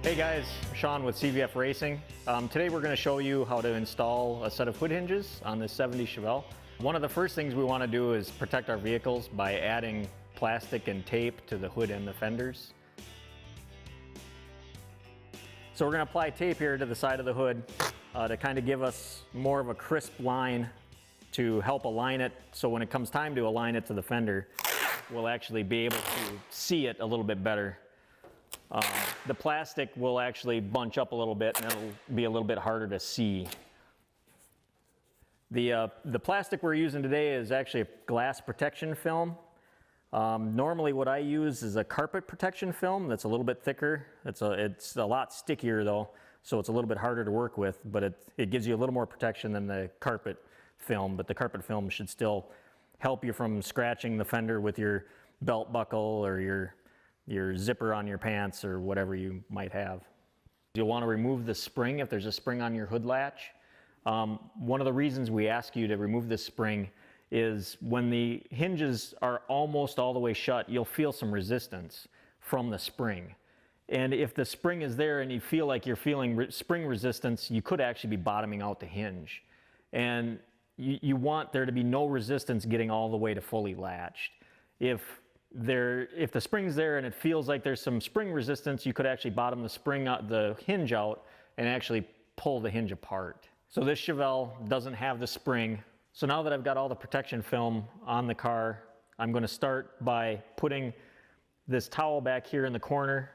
Hey guys, Sean with CVF Racing. Today we're going to show you how to install a set of hood hinges on this 70 Chevelle. One of the first things we want to do is protect our vehicles by adding plastic and tape to the hood and the fenders. So we're going to apply tape here to the side of the hood to kind of give us more of a crisp line to help align it, so when it comes time to align it to the fender, we'll actually be able to see it a little bit better. The plastic will actually bunch up a little bit and it'll be a little bit harder to see. The plastic we're using today is actually a glass protection film. Normally what I use is a carpet protection film that's a little bit thicker. It's a lot stickier though, so it's a little bit harder to work with, but it gives you a little more protection than the carpet film. But the carpet film should still help you from scratching the fender with your belt buckle or your zipper on your pants or whatever you might have. You'll want to remove the spring if there's a spring on your hood latch. One of the reasons we ask you to remove this spring is when the hinges are almost all the way shut, you'll feel some resistance from the spring. And if the spring is there and you feel like you're feeling spring resistance, you could actually be bottoming out the hinge. And you want there to be no resistance getting all the way to fully latched. If the spring's there and it feels like there's some spring resistance, you could actually bottom the hinge out and actually pull the hinge apart. So this Chevelle doesn't have the spring. So now that I've got all the protection film on the car, I'm going to start by putting this towel back here in the corner.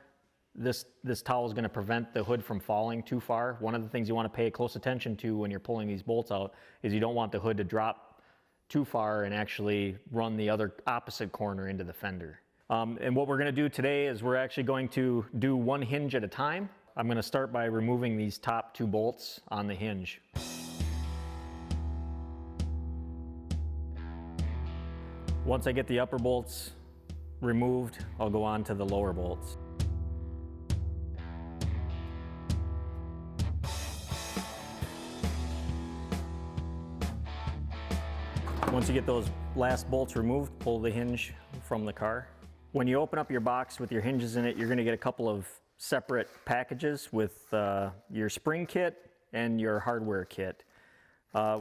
This towel is going to prevent the hood from falling too far. One of the things you want to pay close attention to when you're pulling these bolts out is you don't want the hood to drop too far and actually run the other opposite corner into the fender. And what we're going to do today is we're actually going to do one hinge at a time. I'm going to start by removing these top two bolts on the hinge. Once I get the upper bolts removed, I'll go on to the lower bolts. Once you get those last bolts removed, pull the hinge from the car. When you open up your box with your hinges in it, you're going to get a couple of separate packages with your spring kit and your hardware kit.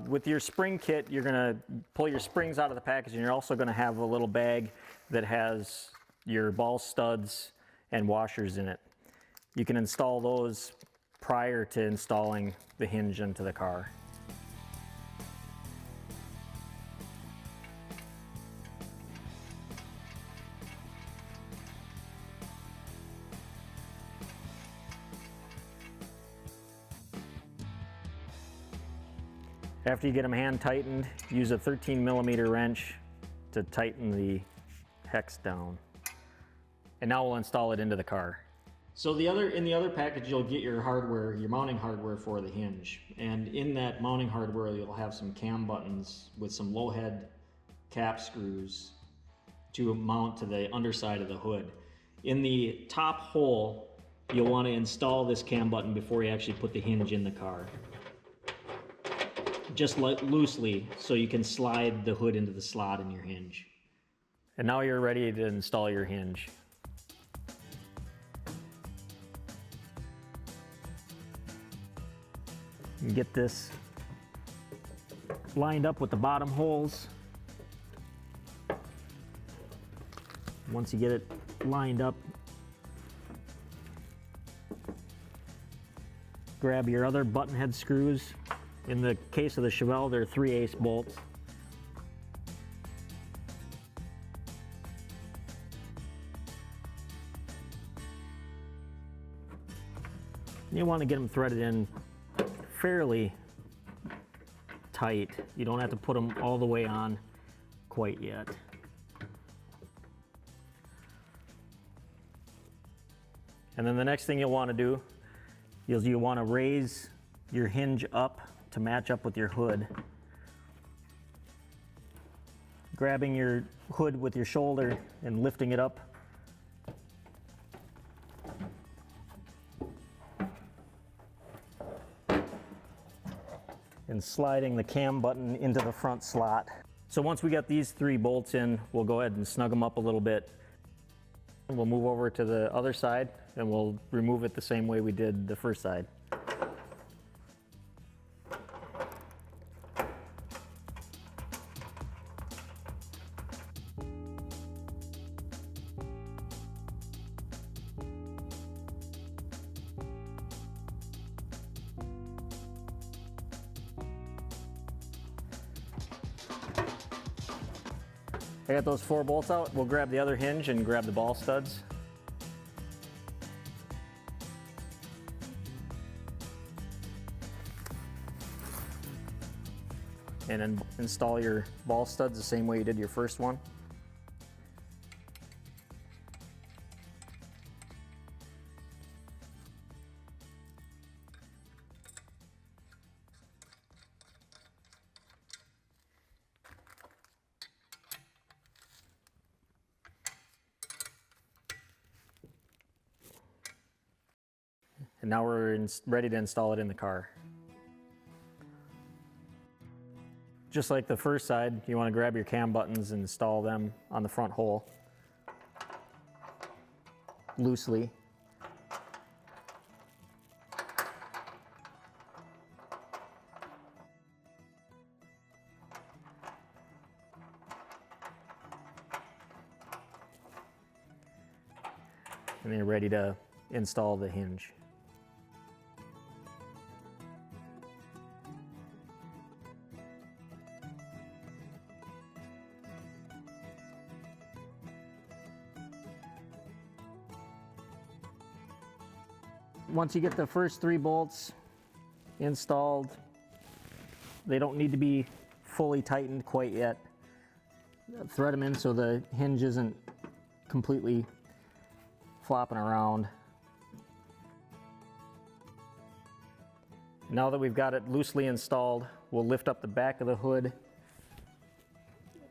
With your spring kit, you're going to pull your springs out of the package, and you're also going to have a little bag that has your ball studs and washers in it. You can install those prior to installing the hinge into the car. After you get them hand tightened, use a 13mm wrench to tighten the hex down. And now we'll install it into the car. So in the other package, you'll get your hardware, your mounting hardware for the hinge. And in that mounting hardware, you'll have some cam buttons with some low head cap screws to mount to the underside of the hood. In the top hole, you'll want to install this cam button before you actually put the hinge in the car. Just loosely, so you can slide the hood into the slot in your hinge. And now you're ready to install your hinge. You get this lined up with the bottom holes. Once you get it lined up, grab your other button head screws. In the case of the Chevelle, they're 3/8 bolts. You want to get them threaded in fairly tight. You don't have to put them all the way on quite yet. And then the next thing you'll want to do is you want to raise your hinge up to match up with your hood. Grabbing your hood with your shoulder and lifting it up. And sliding the cam button into the front slot. So once we got these three bolts in, we'll go ahead and snug them up a little bit. We'll move over to the other side and we'll remove it the same way we did the first side. I got those 4 bolts out. We'll grab the other hinge and grab the ball studs. And then install your ball studs the same way you did your first one. And now we're ready to install it in the car. Just like the first side, you want to grab your cam buttons and install them on the front hole loosely. And then you're ready to install the hinge. Once you get the first 3 bolts installed, they don't need to be fully tightened quite yet. Thread them in so the hinge isn't completely flopping around. Now that we've got it loosely installed, we'll lift up the back of the hood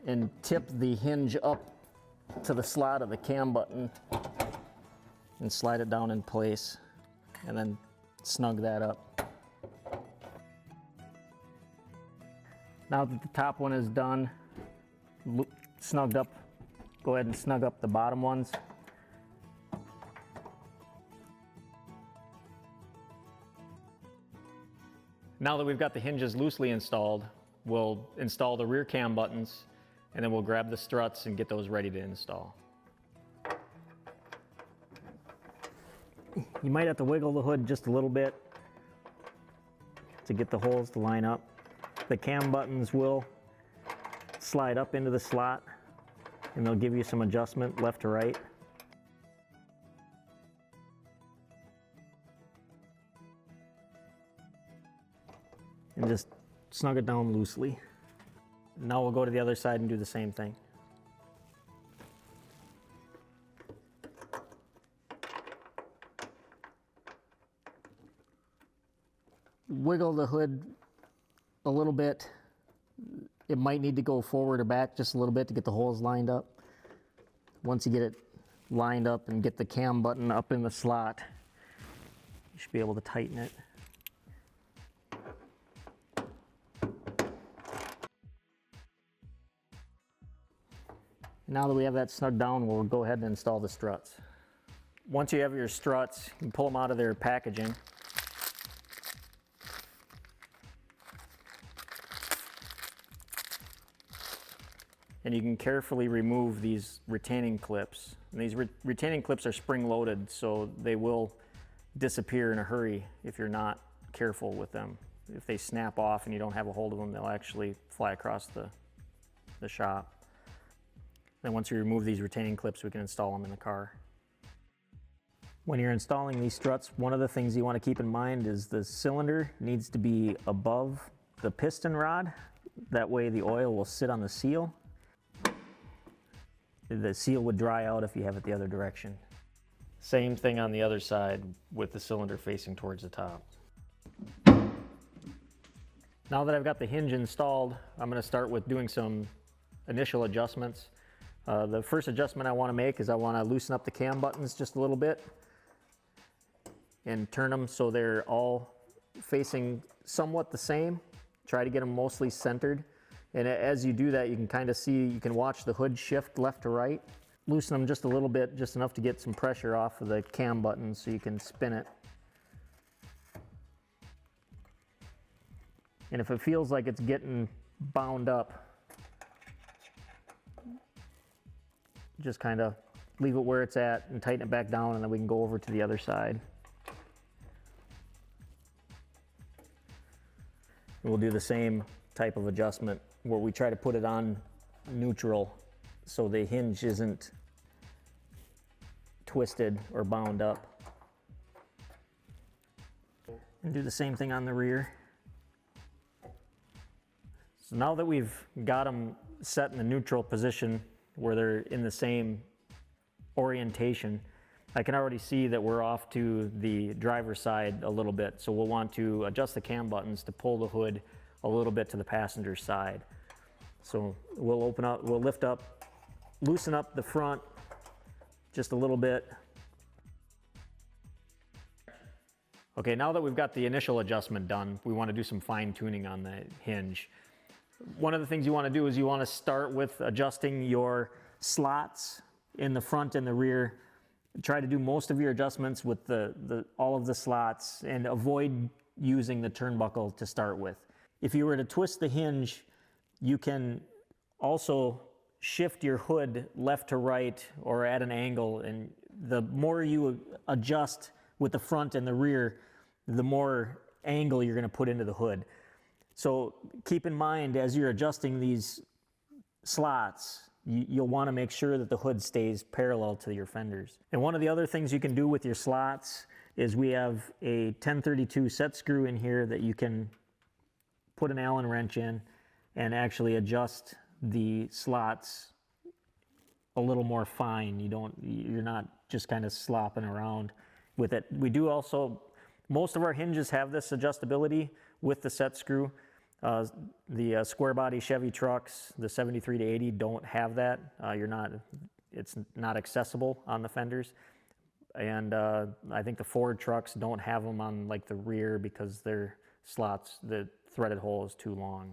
and tip the hinge up to the slot of the cam button and slide it down in place. And then snug that up. Now that the top one is done, snugged up, go ahead and snug up the bottom ones. Now that we've got the hinges loosely installed, we'll install the rear cam buttons and then we'll grab the struts and get those ready to install. You might have to wiggle the hood just a little bit to get the holes to line up. The cam buttons will slide up into the slot and they'll give you some adjustment left to right. And just snug it down loosely. Now we'll go to the other side and do the same thing. Wiggle the hood a little bit. It might need to go forward or back just a little bit to get the holes lined up. Once you get it lined up and get the cam button up in the slot, you should be able to tighten it. Now that we have that snug down, we'll go ahead and install the struts. Once you have your struts, you can pull them out of their packaging. And you can carefully remove these retaining clips. And these retaining clips are spring-loaded, so they will disappear in a hurry if you're not careful with them. If they snap off and you don't have a hold of them, they'll actually fly across the shop. Then once you remove these retaining clips, we can install them in the car. When you're installing these struts, one of the things you want to keep in mind is the cylinder needs to be above the piston rod. That way the oil will sit on the seal. The seal would dry out if you have it the other direction. Same thing on the other side with the cylinder facing towards the top. Now that I've got the hinge installed, I'm going to start with doing some initial adjustments. The first adjustment I want to make is I want to loosen up the cam buttons just a little bit and turn them so they're all facing somewhat the same. Try to get them mostly centered. And as you do that, you can kind of see, you can watch the hood shift left to right. loosen them just a little bit, just enough to get some pressure off of the cam button so you can spin it. And if it feels like it's getting bound up, just kind of leave it where it's at and tighten it back down, and then we can go over to the other side. We'll do the same type of adjustment where we try to put it on neutral so the hinge isn't twisted or bound up. And do the same thing on the rear. So now that we've got them set in the neutral position where they're in the same orientation, I can already see that we're off to the driver's side a little bit. So we'll want to adjust the cam buttons to pull the hood a little bit to the passenger side. So we'll open up, we'll lift up, loosen up the front just a little bit. Okay, now that we've got the initial adjustment done, we want to do some fine tuning on the hinge. One of the things you want to do is you want to start with adjusting your slots in the front and the rear. Try to do most of your adjustments with all of the slots and avoid using the turnbuckle to start with. If you were to twist the hinge, you can also shift your hood left to right or at an angle, and the more you adjust with the front and the rear, the more angle you're going to put into the hood. So keep in mind as you're adjusting these slots, you'll want to make sure that the hood stays parallel to your fenders. And one of the other things you can do with your slots is we have a 1032 set screw in here that you can put an Allen wrench in and actually adjust the slots a little more fine. You're not just kind of slopping around with it. We do also, most of our hinges have this adjustability with the set screw. The square body Chevy trucks, the 73 to 80 don't have that. It's not accessible on the fenders. And I think the Ford trucks don't have them on like the rear because their slots, the threaded hole is too long.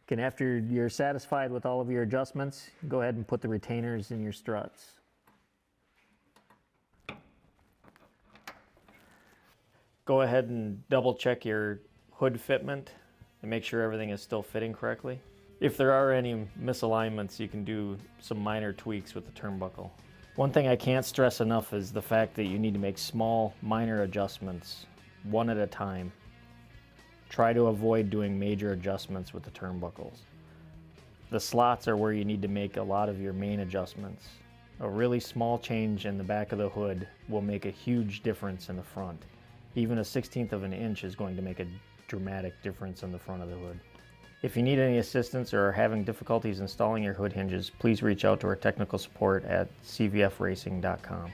And after you're satisfied with all of your adjustments, go ahead and put the retainers in your struts. Go ahead and double check your hood fitment and make sure everything is still fitting correctly. If there are any misalignments, you can do some minor tweaks with the turnbuckle. One thing I can't stress enough is the fact that you need to make small, minor adjustments, one at a time. Try to avoid doing major adjustments with the turnbuckles. The slots are where you need to make a lot of your main adjustments. A really small change in the back of the hood will make a huge difference in the front. Even a 1/16 of an inch is going to make a dramatic difference in the front of the hood. If you need any assistance or are having difficulties installing your hood hinges, please reach out to our technical support at cvfracing.com.